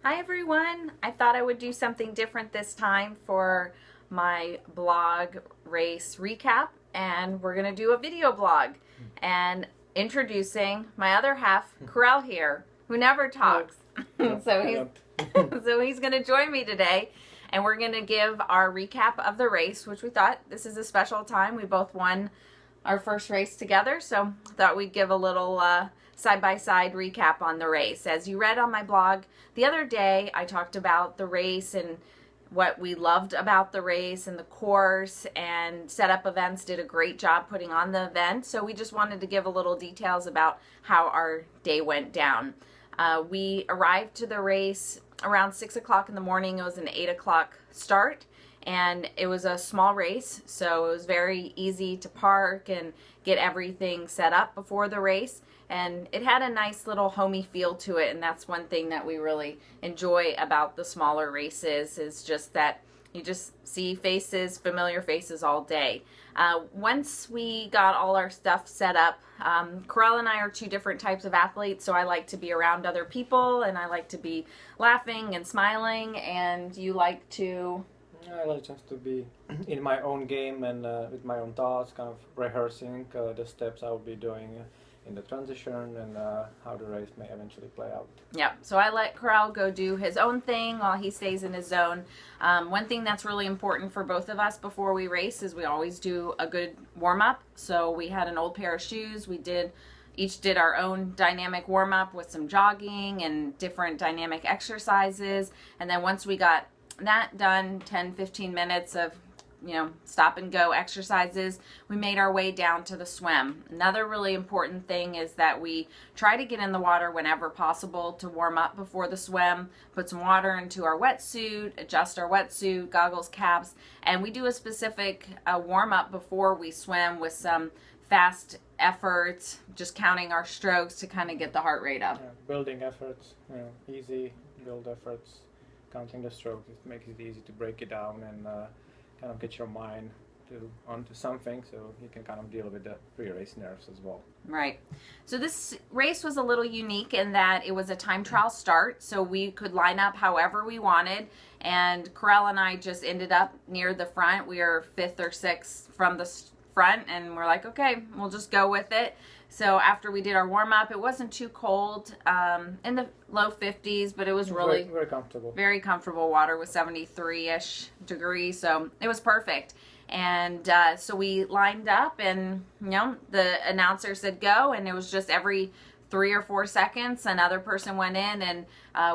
Hi everyone! I thought I would do something different this time for my blog race recap, and we're going to do a video blog and introducing my other half, Corel here, who never talks. No, so I he's don't. so he's going to join me today, and we're going to give our recap of the race, which we thought this is a special time. We both won our first race together, so thought we'd give a little side-by-side recap on the race. As you read on my blog the other day, I talked about the race and what we loved about the race and the course, and Setup Events did a great job putting on the event, so we just wanted to give a little details about how our day went down. We arrived to the race around 6 o'clock in the morning. It was an 8 o'clock start, and it was a small race, so it was very easy to park and get everything set up before the race, and it had a nice little homey feel to it. And that's one thing that we really enjoy about the smaller races, is just that you just see faces, familiar faces all day. Once we got all our stuff set up, Corel and I are two different types of athletes, so I like to be around other people and I like to be laughing and smiling, and you like to... I like just to be in my own game and with my own thoughts, kind of rehearsing the steps I will be doing in the transition and how the race may eventually play out. Yeah, so I let Corel go do his own thing while he stays in his zone. One thing that's really important for both of us before we race is we always do a good warm-up. So we had an old pair of shoes. We each did our own dynamic warm-up with some jogging and different dynamic exercises. And then once we got that done, 10-15 minutes of stop and go exercises, we made our way down to the swim. Another really important thing is that we try to get in the water whenever possible to warm up before the swim, put some water into our wetsuit, adjust our wetsuit, goggles, caps, and we do a specific warm up before we swim with some fast efforts, just counting our strokes to kind of get the heart rate up. Yeah, building efforts, easy build efforts, counting the strokes, it makes it easy to break it down and kind of get your mind onto something, so you can kind of deal with the pre-race nerves as well. Right. So this race was a little unique in that it was a time trial start, so we could line up however we wanted, and Corel and I just ended up near the front. We are 5th or 6th from the front, and we're like, okay, we'll just go with it. So after we did our warm-up, it wasn't too cold, in the low 50s, but it was really very comfortable. Very comfortable. Water was 73-ish degrees, so it was perfect. And so we lined up, and the announcer said go, and it was just every 3 or 4 seconds another person went in, and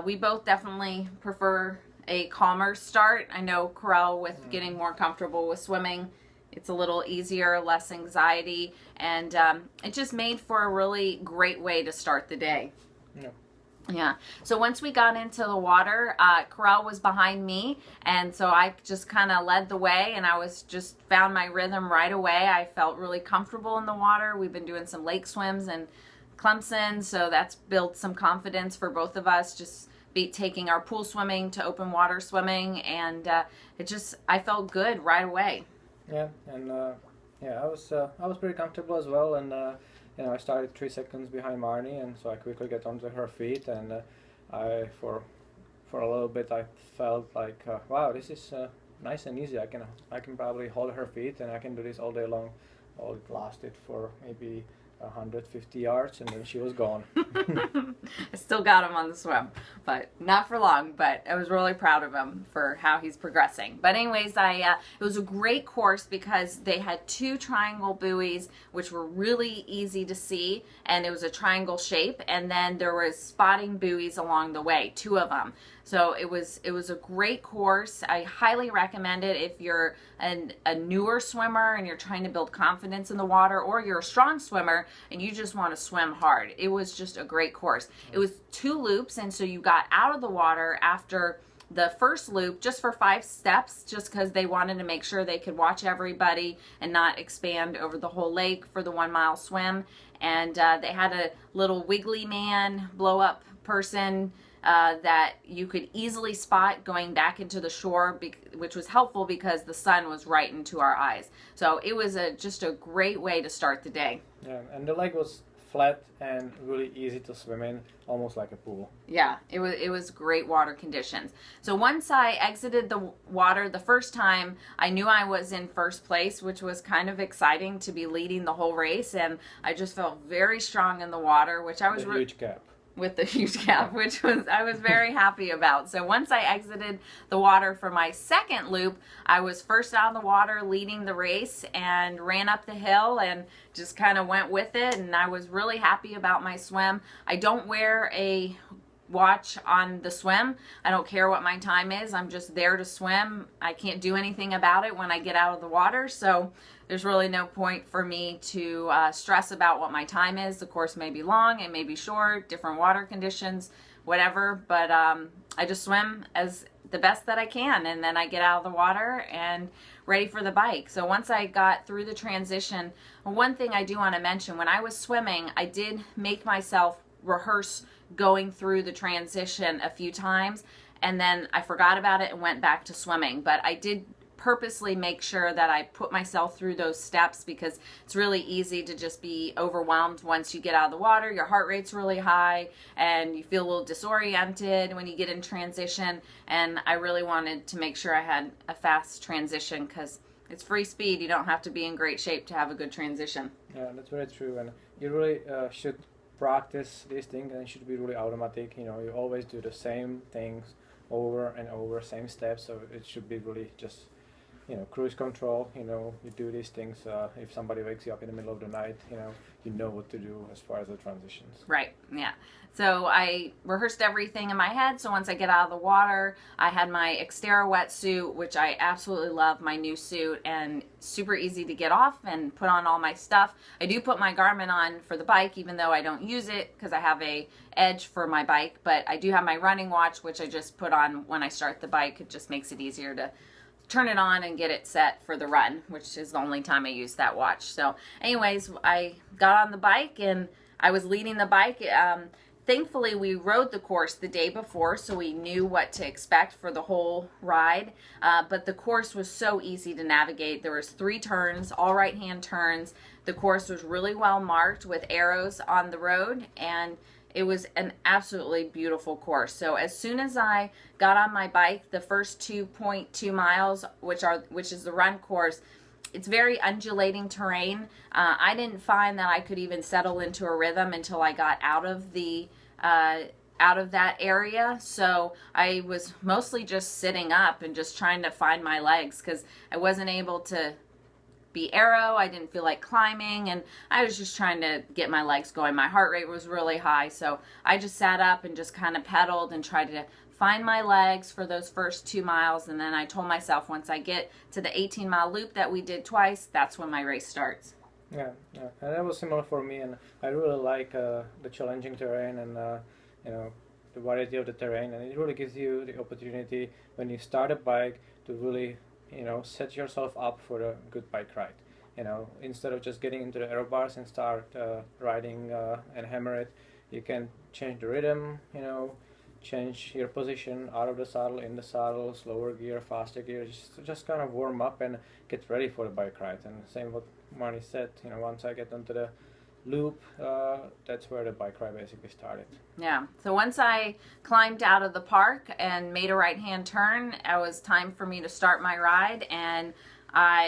we both definitely prefer a calmer start. I know Corel, with getting more comfortable with swimming, it's a little easier, less anxiety, and it just made for a really great way to start the day. Yeah. So once we got into the water, Corel was behind me, and so I just kind of led the way, and I was just found my rhythm right away. I felt really comfortable in the water. We've been doing some lake swims in Clemson, so that's built some confidence for both of us, just taking our pool swimming to open water swimming, and I felt good right away. Yeah, and I was pretty comfortable as well, and I started 3 seconds behind Marnie, and so I quickly get onto her feet, and I for a little bit I felt like wow, this is nice and easy. I can probably hold her feet, and I can do this all day long. All it lasted for maybe 150 yards, and then she was gone. I still got him on the swim, but not for long. But I was really proud of him for how he's progressing. But anyways, it was a great course because they had 2 triangle buoys, which were really easy to see, and it was a triangle shape. And then there was spotting buoys along the way, 2 of them. So it was a great course. I highly recommend it if you're a newer swimmer and you're trying to build confidence in the water, or you're a strong swimmer and you just want to swim hard. It was just a great course. It was 2 loops, and so you got out of the water after the first loop just for 5 steps, just because they wanted to make sure they could watch everybody and not expand over the whole lake for the 1 mile swim. And they had a little wiggly man blow up person that you could easily spot going back into the shore, which was helpful because the sun was right into our eyes. So it was just a great way to start the day. Yeah, and the lake was flat and really easy to swim in, almost like a pool. Yeah, it was great water conditions. So once I exited the water the first time, I knew I was in first place, which was kind of exciting to be leading the whole race, and I just felt very strong in the water, which I was A huge gap. With the huge gap, which I was very happy about. So once I exited the water for my second loop, I was first out of the water leading the race and ran up the hill and just kind of went with it, and I was really happy about my swim. I don't wear a watch on the swim. I don't care what my time is. I'm just there to swim. I can't do anything about it when I get out of the water, so there's really no point for me to stress about what my time is. The course may be long, it may be short, different water conditions, whatever, but I just swim as the best that I can, and then I get out of the water and ready for the bike. So once I got through the transition, one thing I do want to mention, when I was swimming, I did make myself rehearse going through the transition a few times, and then I forgot about it and went back to swimming. But I did purposely make sure that I put myself through those steps, because it's really easy to just be overwhelmed once you get out of the water. Your heart rate's really high and you feel a little disoriented when you get in transition, and I really wanted to make sure I had a fast transition, because it's free speed. You don't have to be in great shape to have a good transition. Yeah, that's very true, and you really should practice these things, and it should be really automatic. You know, you always do the same things over and over, same steps, so it should be really just, you know, cruise control. You know, you do these things. If somebody wakes you up in the middle of the night, you know what to do as far as the transitions. Right, yeah. So I rehearsed everything in my head. So once I get out of the water, I had my Xterra wetsuit, which I absolutely love, my new suit, and super easy to get off and put on all my stuff. I do put my Garmin on for the bike, even though I don't use it because I have a Edge for my bike, but I do have my running watch, which I just put on when I start the bike. It just makes it easier to turn it on and get it set for the run, which is the only time I use that watch. So anyways, I got on the bike and I was leading the bike. Thankfully, we rode the course the day before, so we knew what to expect for the whole ride. But the course was so easy to navigate. There was 3 turns, all right-hand turns. The course was really well marked with arrows on the road, and it was an absolutely beautiful course. So as soon as I got on my bike, the first 2.2 miles, which is the run course, it's very undulating terrain. I didn't find that I could even settle into a rhythm until I got out of that area. So I was mostly just sitting up and just trying to find my legs, because I wasn't able to be arrow. I didn't feel like climbing, and I was just trying to get my legs going. My heart rate was really high, so I just sat up and just kind of pedaled and tried to find my legs for those first 2 miles, and then I told myself once I get to the 18-mile loop that we did twice, that's when my race starts. Yeah, and that was similar for me, and I really like the challenging terrain and the variety of the terrain, and it really gives you the opportunity when you start a bike to really set yourself up for a good bike ride. Instead of just getting into the aero bars and start riding and hammer it, you can change the rhythm, change your position out of the saddle, in the saddle, slower gear, faster gear, just kind of warm up and get ready for the bike ride. And same what Marnie said, once I get onto the loop, that's where the bike ride basically started. Yeah, so once I climbed out of the park and made a right-hand turn, it was time for me to start my ride, and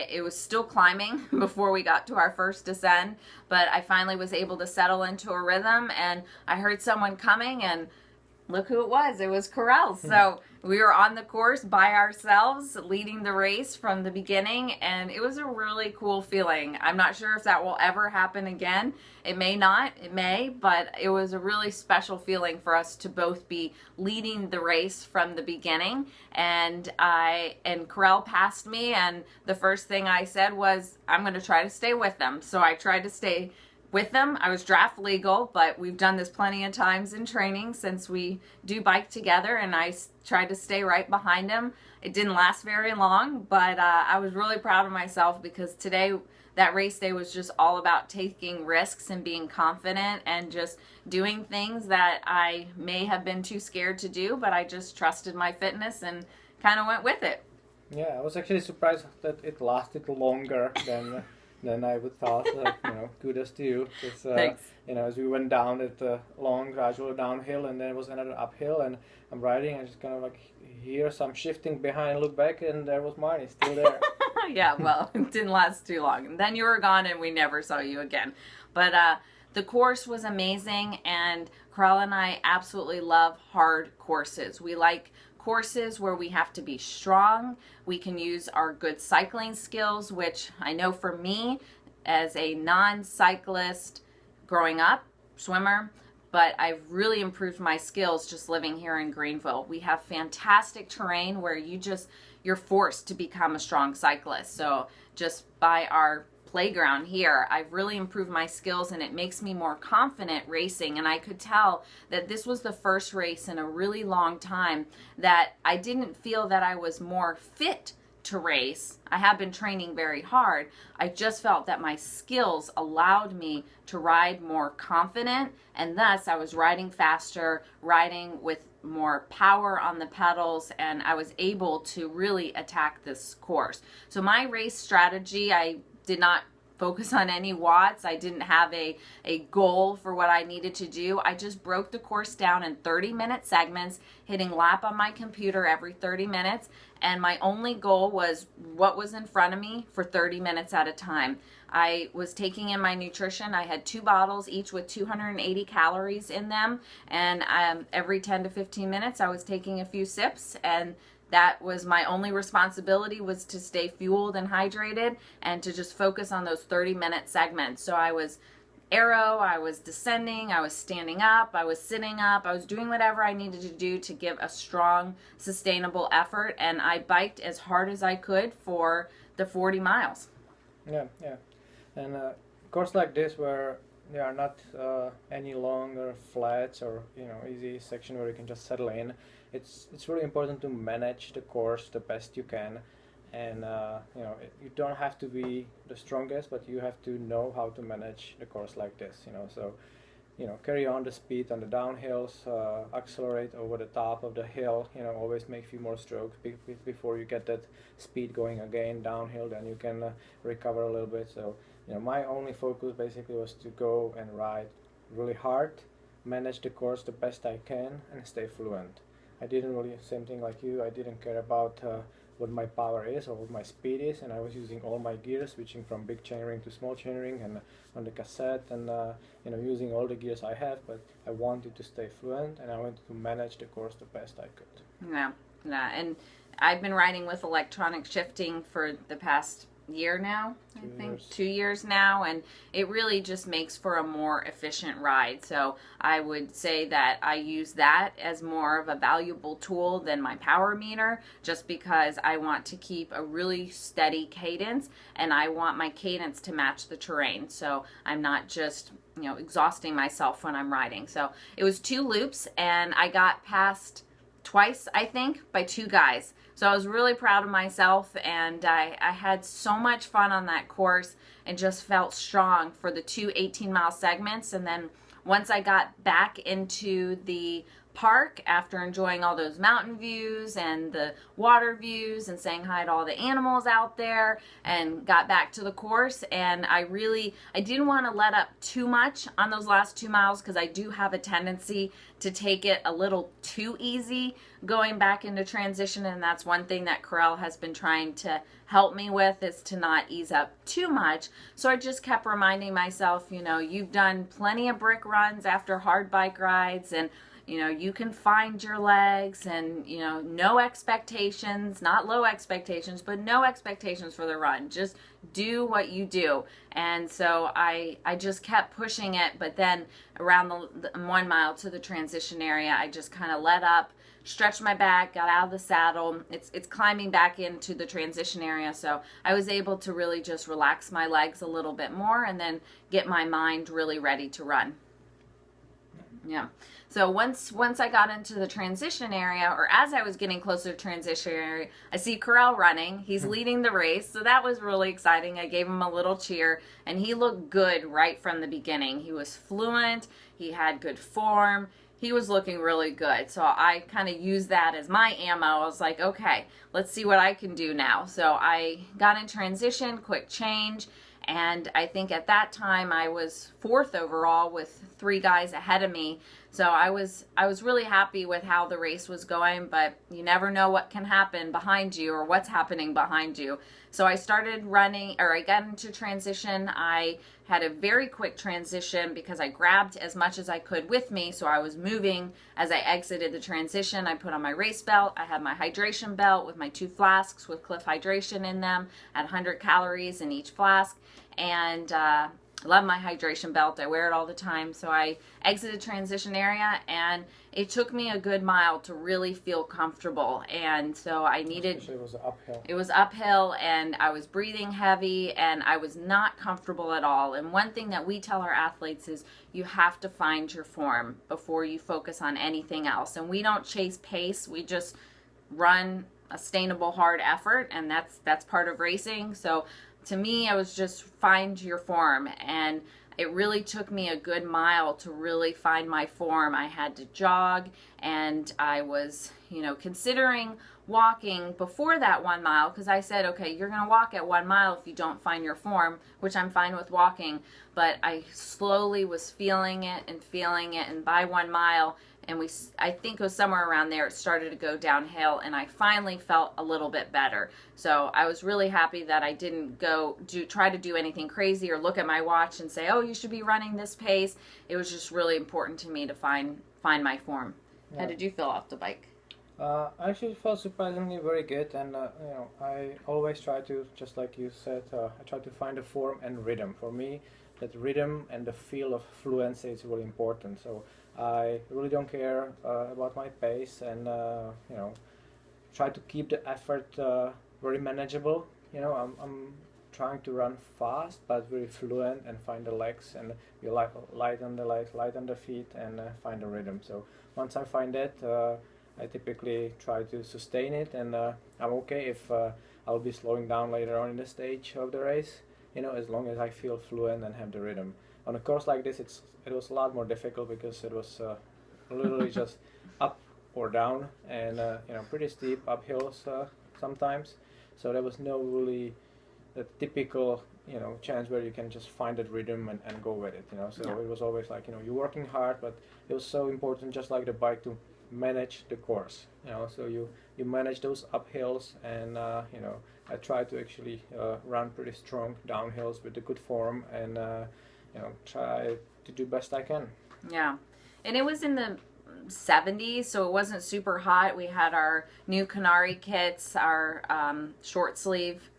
it was still climbing before we got to our first descent, but I finally was able to settle into a rhythm, and I heard someone coming, and look who it was. It was Karel. So we were on the course by ourselves, leading the race from the beginning, and it was a really cool feeling. I'm not sure if that will ever happen again. It may not, it may, but it was a really special feeling for us to both be leading the race from the beginning. And Karel passed me, and the first thing I said was, I'm going to try to stay with them. So I tried to stay with them. I was draft legal, but we've done this plenty of times in training since we do bike together, and I tried to stay right behind him. It didn't last very long, but I was really proud of myself, because today, that race day, was just all about taking risks and being confident and just doing things that I may have been too scared to do, but I just trusted my fitness and kind of went with it. Yeah, I was actually surprised that it lasted longer than then I would thought, kudos to you. It's, Thanks. as we went down it long, gradual downhill, and then it was another uphill, and I'm riding, I just kind of like hear some shifting behind, look back, and there was Marnie still there. Yeah, well, it didn't last too long. And then you were gone and we never saw you again. But the course was amazing, and Corral and I absolutely love hard courses. We like courses where we have to be strong. We can use our good cycling skills, which I know for me as a non-cyclist growing up, swimmer, but I've really improved my skills just living here in Greenville. We have fantastic terrain where you're forced to become a strong cyclist. So just by our playground here, I've really improved my skills, and it makes me more confident racing. And I could tell that this was the first race in a really long time that I didn't feel that I was more fit to race. I have been training very hard. I just felt that my skills allowed me to ride more confident, and thus I was riding faster, riding with more power on the pedals, and I was able to really attack this course. So my race strategy, I did not focus on any watts. I didn't have a goal for what I needed to do. I just broke the course down in 30-minute segments, hitting lap on my computer every 30 minutes. And my only goal was what was in front of me for 30 minutes at a time. I was taking in my nutrition. I had 2 bottles, each with 280 calories in them. And every 10 to 15 minutes, I was taking a few sips, and that was my only responsibility, was to stay fueled and hydrated and to just focus on those 30-minute segments. So I was aero, I was descending, I was standing up, I was sitting up, I was doing whatever I needed to do to give a strong, sustainable effort, and I biked as hard as I could for the 40 miles. Yeah. And a course like this where there are not any longer flats or easy section where you can just settle in, it's really important to manage the course the best you can, and you don't have to be the strongest, but you have to know how to manage the course like this. So carry on the speed on the downhills, accelerate over the top of the hill. Always make a few more strokes before you get that speed going again downhill. Then you can recover a little bit. So my only focus basically was to go and ride really hard, manage the course the best I can, and stay fluent. I didn't really, same thing like you, I didn't care about what my power is or what my speed is, and I was using all my gear, switching from big chainring to small chainring, and on the cassette, and using all the gears I have, but I wanted to stay fluent, and I wanted to manage the course the best I could. Yeah, and I've been riding with electronic shifting for the past year now, I think 2 years now, and it really just makes for a more efficient ride. So I would say that I use that as more of a valuable tool than my power meter, just because I want to keep a really steady cadence, and I want my cadence to match the terrain, so I'm not just exhausting myself when I'm riding. So it was 2 loops, and I got passed twice, I think, by 2 guys. So I was really proud of myself, and I had so much fun on that course and just felt strong for the 2 18-mile segments. And then once I got back into the park after enjoying all those mountain views and the water views and saying hi to all the animals out there, and got back to the course, and I didn't want to let up too much on those last 2 miles, because I do have a tendency to take it a little too easy going back into transition, and that's one thing that Corral has been trying to help me with, is to not ease up too much. So I just kept reminding myself, you've done plenty of brick runs after hard bike rides, and you can find your legs, and no expectations, not low expectations, but no expectations for the run. Just do what you do. And so I just kept pushing it, but then around the 1 mile to the transition area, I just kind of let up, stretched my back, got out of the saddle. It's climbing back into the transition area, so I was able to really just relax my legs a little bit more, and then get my mind really ready to run. Yeah. So once I got into the transition area, or as I was getting closer to transition area, I see Corral running. He's leading the race, so that was really exciting. I gave him a little cheer, and he looked good right from the beginning. He was fluent. He had good form. He was looking really good. So I kind of used that as my ammo. I was like, okay, let's see what I can do now. So I got in transition, quick change, And I think at that time I was 4th overall with 3 guys ahead of me. So I was really happy with how the race was going, but you never know what can happen behind you or what's happening behind you. So I started running, or I got into transition. I had a very quick transition because I grabbed as much as I could with me. So I was moving as I exited the transition. I put on my race belt. I had my hydration belt with my 2 flasks with Clif Hydration in them at 100 calories in each flask. And I love my hydration belt. I wear it all the time. So I exited transition area, and it took me a good mile to really feel comfortable. And so I needed, Especially it was uphill. it was uphill, and I was breathing heavy, and I was not comfortable at all. And one thing that we tell our athletes is you have to find your form before you focus on anything else. And we don't chase pace. We just run a sustainable, hard effort, and that's part of racing. So to me, I was just find your form, and it really took me a good mile to really find my form. I had to jog, and I was, considering walking before that 1 mile, because I said, okay, you're going to walk at 1 mile if you don't find your form, which I'm fine with walking. But I slowly was feeling it, and by 1 mile, and I think it was somewhere around there, it started to go downhill, and I finally felt a little bit better. So I was really happy that I didn't try to do anything crazy or look at my watch and say, oh, you should be running this pace. It was just really important to me to find my form. Yeah. How did you feel off the bike? I actually felt surprisingly very good, and I always try to, just like you said, I try to find a form and rhythm. For me, that rhythm and the feel of fluency is really important. So I really don't care about my pace, and try to keep the effort very manageable. I'm trying to run fast but very fluent, and find the legs and be light on the legs, light on the feet, and find the rhythm. So once I find that, I typically try to sustain it, and I'm okay if I'll be slowing down later on in the stage of the race, as long as I feel fluent and have the rhythm. On a course like this, it was a lot more difficult because it was literally just up or down, and pretty steep uphills sometimes. So there was no really the typical chance where you can just find that rhythm and go with it. So Yeah. it was always like you're working hard, but it was so important, just like the bike, to manage the course. So you manage those uphills, and I try to actually run pretty strong downhills with a good form, and try to do best I can. Yeah. And it was in the 70s, so it wasn't super hot. We had our new Canary kits, our short sleeve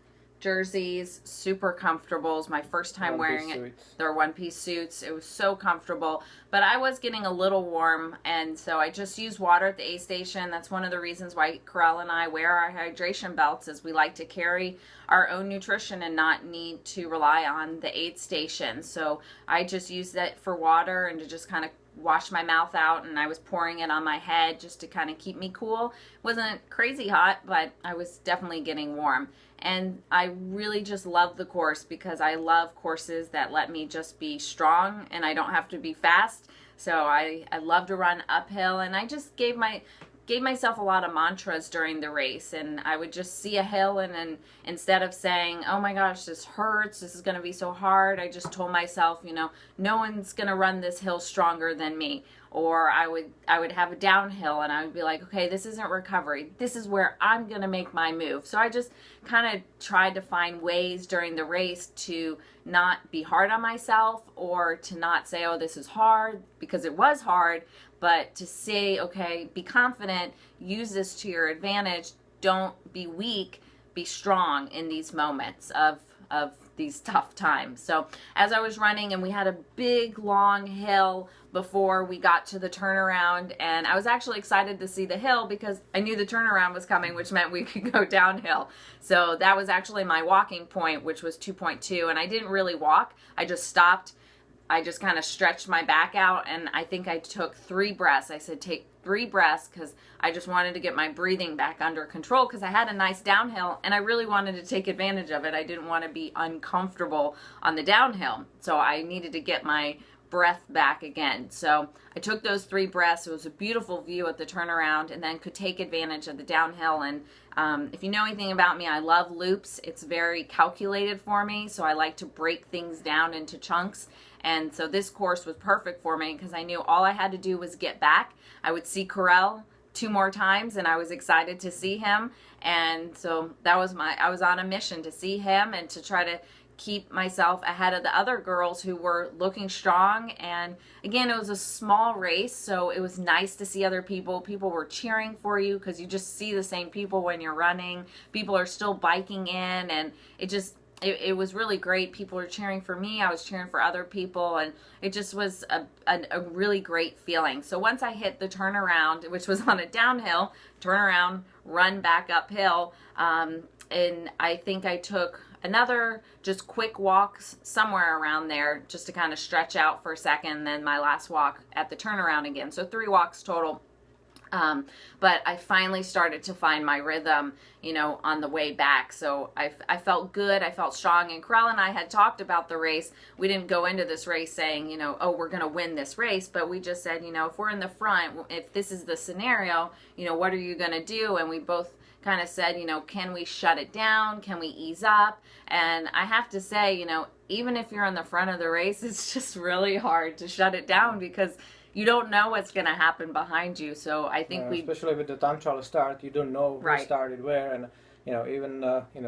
jerseys, super comfortable. It was my first time wearing it. Suits. They're 1-piece suits. It was so comfortable, but I was getting a little warm, and so I just used water at the aid station. That's one of the reasons why Corel and I wear our hydration belts, is we like to carry our own nutrition and not need to rely on the aid station. So I just used that for water and to just kind of wash my mouth out, and I was pouring it on my head just to kind of keep me cool. It wasn't crazy hot, but I was definitely getting warm. And I really just love the course because I love courses that let me just be strong and I don't have to be fast. So I love to run uphill, and I just gave myself a lot of mantras during the race, and I would just see a hill, and then instead of saying, oh my gosh, this hurts, this is going to be so hard, I just told myself, no one's going to run this hill stronger than me. Or I would have a downhill, and I would be like, okay, this isn't recovery, this is where I'm going to make my move. So I just kind of tried to find ways during the race to not be hard on myself, or to not say, oh, this is hard, because it was hard, but to say, okay, be confident, use this to your advantage, don't be weak, be strong in these moments of these tough times. So as I was running, and we had a big long hill before we got to the turnaround, and I was actually excited to see the hill because I knew the turnaround was coming, which meant we could go downhill. So that was actually my walking point, which was 2.2, and I didn't really walk, I just stopped. I just kind of stretched my back out, and I think I took 3 breaths. I said take 3 breaths because I just wanted to get my breathing back under control, because I had a nice downhill and I really wanted to take advantage of it. I didn't want to be uncomfortable on the downhill. So I needed to get my breath back again. So I took those 3 breaths. It was a beautiful view at the turnaround, and then could take advantage of the downhill. And if you know anything about me, I love loops. It's very calculated for me, so I like to break things down into chunks. And so this course was perfect for me because I knew all I had to do was get back. I would see Corel 2 more times, and I was excited to see him. And so that was I was on a mission to see him and to try to keep myself ahead of the other girls who were looking strong. And again, it was a small race, so it was nice to see other people. People were cheering for you because you just see the same people when you're running. People are still biking in, and it was really great. People were cheering for me. I was cheering for other people, and it just was a really great feeling. So once I hit the turnaround, which was on a downhill, turnaround, run back uphill, and I think I took another just quick walk somewhere around there just to kind of stretch out for a second, and then my last walk at the turnaround again. So 3 walks total. But I finally started to find my rhythm, on the way back. So I felt good. I felt strong. And Corel and I had talked about the race. We didn't go into this race saying, oh, we're going to win this race. But we just said, if we're in the front, if this is the scenario, what are you going to do? And we both kind of said, can we shut it down? Can we ease up? And I have to say, even if you're in the front of the race, it's just really hard to shut it down because you don't know what's going to happen behind you. So I think especially with the time trial start, you don't know who started where, and even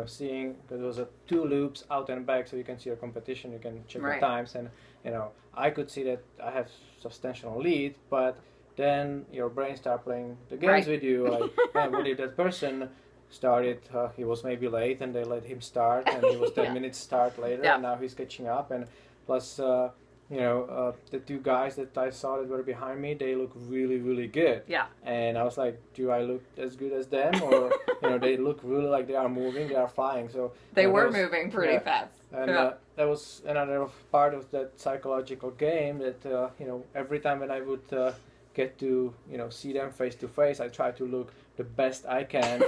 seeing, because there was 2 loops out and back, so you can see your competition, you can check the times, and I could see that I have substantial lead, but then your brain start playing the games with you, like, man, what if that person started, he was maybe late and they let him start, and he was 10 minutes start later, and now he's catching up, and plus the 2 guys that I saw that were behind me, they look really, really good. Yeah. And I was like, do I look as good as them? Or, they look really like they are moving, they are flying. So they were moving pretty fast. And that was another part of that psychological game that, every time when I would get to, see them face to face, I try to look the best I can.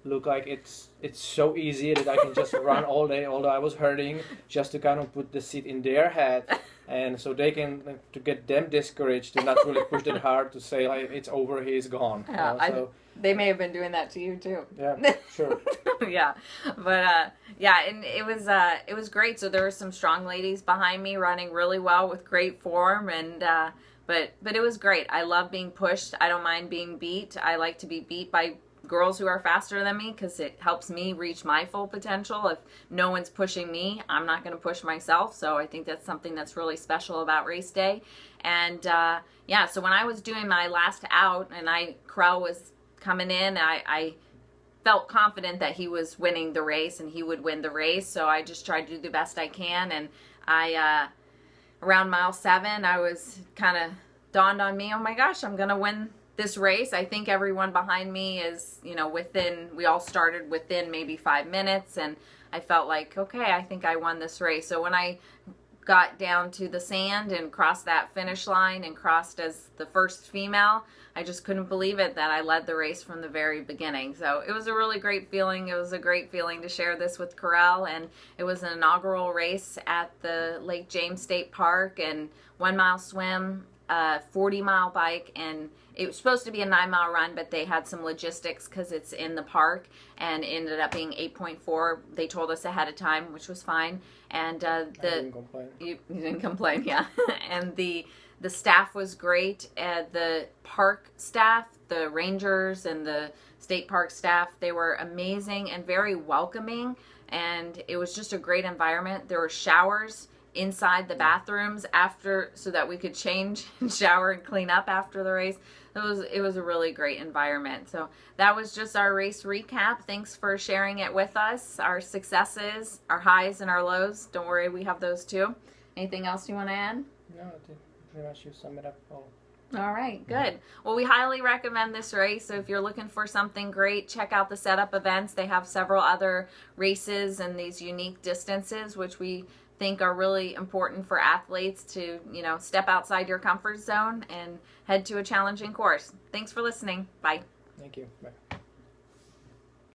Look like it's so easy that I can just run all day, although I was hurting, just to kind of put the seat in their head, and so they can, to get them discouraged, to not really push it hard, to say like it's over, he's gone. Yeah, they may have been doing that to you too. Yeah, sure. Yeah, but and it was great. So there were some strong ladies behind me running really well with great form, and but it was great. I love being pushed. I don't mind being beat. I like to be beat by girls who are faster than me because it helps me reach my full potential. If no one's pushing me, I'm not going to push myself. So I think that's something that's really special about race day. And so when I was doing my last out and Corel was coming in, I felt confident that he was winning the race and he would win the race. So I just tried to do the best I can. And around mile 7, I was kind of dawned on me, oh my gosh, I'm going to win this race. I think everyone behind me is, we all started within maybe 5 minutes, and I felt like, okay, I think I won this race. So when I got down to the sand and crossed that finish line and crossed as the first female, I just couldn't believe it that I led the race from the very beginning. So it was a really great feeling. It was a great feeling to share this with Corel, and it was an inaugural race at the Lake James State Park, and 1 mile swim, 40-mile bike, and it was supposed to be a 9-mile run, but they had some logistics because it's in the park, and it ended up being 8.4. They told us ahead of time, which was fine. And I didn't complain. You didn't complain, yeah. And the staff was great. The park staff, the rangers and the state park staff, they were amazing and very welcoming, and it was just a great environment. There were showers inside the bathrooms so that we could change and shower and clean up after the race. It was a really great environment. So that was just our race recap. Thanks for sharing it with us. Our successes, our highs and our lows. Don't worry, we have those too. Anything else you want to add? No, I think pretty much you sum it up all. All right, good. Well, we highly recommend this race. So if you're looking for something great, check out the setup events. They have several other races and these unique distances, which we think are really important for athletes to, step outside your comfort zone and head to a challenging course. Thanks for listening. Bye. Thank you. Bye.